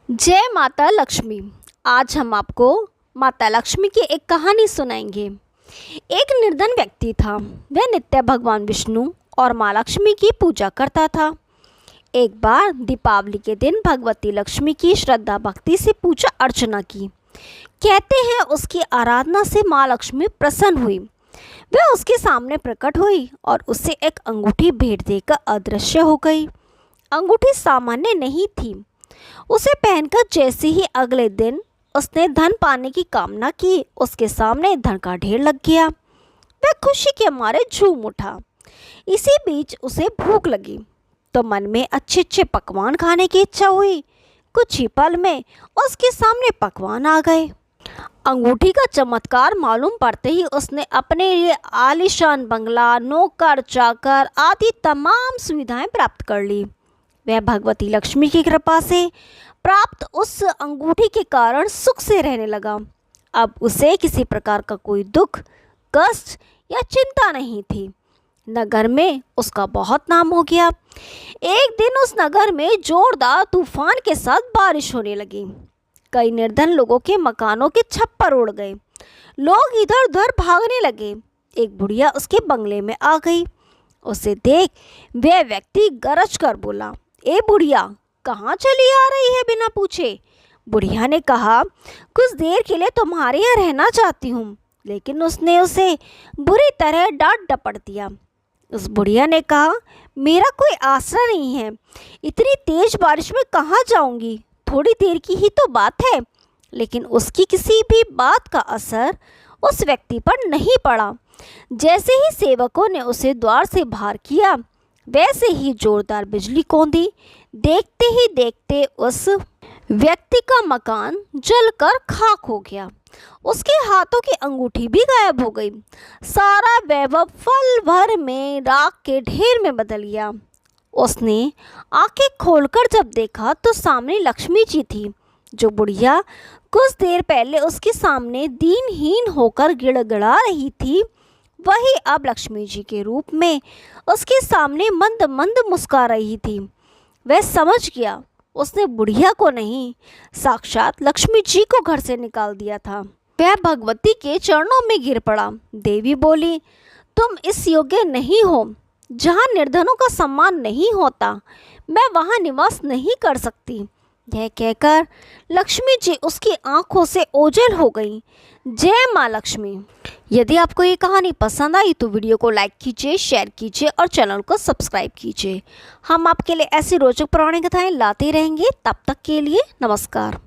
जय माता लक्ष्मी। आज हम आपको माता लक्ष्मी की एक कहानी सुनाएंगे। एक निर्धन व्यक्ति था। वह नित्य भगवान विष्णु और माँ लक्ष्मी की पूजा करता था। एक बार दीपावली के दिन भगवती लक्ष्मी की श्रद्धा भक्ति से पूजा अर्चना की। कहते हैं उसकी आराधना से माँ लक्ष्मी प्रसन्न हुई। वह उसके सामने प्रकट हुई और उससे एक अंगूठी भेंट देकर अदृश्य हो गई। अंगूठी सामान्य नहीं थी। उसे पहनकर जैसे ही अगले दिन उसने धन पाने की कामना की, उसके सामने धन का ढेर लग गया। वह खुशी के मारे झूम उठा। इसी बीच उसे भूख लगी तो मन में अच्छे अच्छे पकवान खाने की इच्छा हुई। कुछ ही पल में उसके सामने पकवान आ गए। अंगूठी का चमत्कार मालूम पड़ते ही उसने अपने लिए आलीशान बंगला, नौकर चाकर आदि तमाम सुविधाएं प्राप्त कर ली। वह भगवती लक्ष्मी की कृपा से प्राप्त उस अंगूठी के कारण सुख से रहने लगा। अब उसे किसी प्रकार का कोई दुख, कष्ट या चिंता नहीं थी। नगर में उसका बहुत नाम हो गया। एक दिन उस नगर में जोरदार तूफान के साथ बारिश होने लगी। कई निर्धन लोगों के मकानों के छप्पर उड़ गए। लोग इधर उधर भागने लगे। एक बुढ़िया उसके बंगले में आ गई। उसे देख वह व्यक्ति गरज कर बोला, ए बुढ़िया, कहाँ चली आ रही है बिना पूछे? बुढ़िया ने कहा, कुछ देर के लिए तुम्हारे यहाँ रहना चाहती हूँ। लेकिन उसने उसे बुरी तरह डांट डपट दिया। उस बुढ़िया ने कहा, मेरा कोई आसरा नहीं है, इतनी तेज बारिश में कहाँ जाऊँगी? थोड़ी देर की ही तो बात है। लेकिन उसकी किसी भी बात का असर उस व्यक्ति पर नहीं पड़ा। जैसे ही सेवकों ने उसे द्वार से बाहर किया, वैसे ही जोरदार बिजली कौंधी। देखते ही देखते उस व्यक्ति का मकान जलकर खाक हो गया। उसके हाथों की अंगूठी भी गायब हो गई। सारा वैभव पल भर में राख के ढेर में बदल गया। उसने आंखें खोलकर जब देखा तो सामने लक्ष्मी जी थी। जो बुढ़िया कुछ देर पहले उसके सामने दीनहीन होकर गिड़गिड़ा रही थी, वही अब लक्ष्मी जी के रूप में उसके सामने मंद मंद मुस्कुरा रही थी। वह समझ गया उसने बुढ़िया को नहीं, साक्षात लक्ष्मी जी को घर से निकाल दिया था। वह भगवती के चरणों में गिर पड़ा। देवी बोली, तुम इस योग्य नहीं हो। जहाँ निर्धनों का सम्मान नहीं होता, मैं वहाँ निवास नहीं कर सकती। यह कहकर लक्ष्मी जी उसकी आंखों से ओझल हो गई। जय माँ लक्ष्मी। यदि आपको ये कहानी पसंद आई तो वीडियो को लाइक कीजिए, शेयर कीजिए और चैनल को सब्सक्राइब कीजिए। हम आपके लिए ऐसी रोचक पौराणिक कथाएं लाते रहेंगे। तब तक के लिए नमस्कार।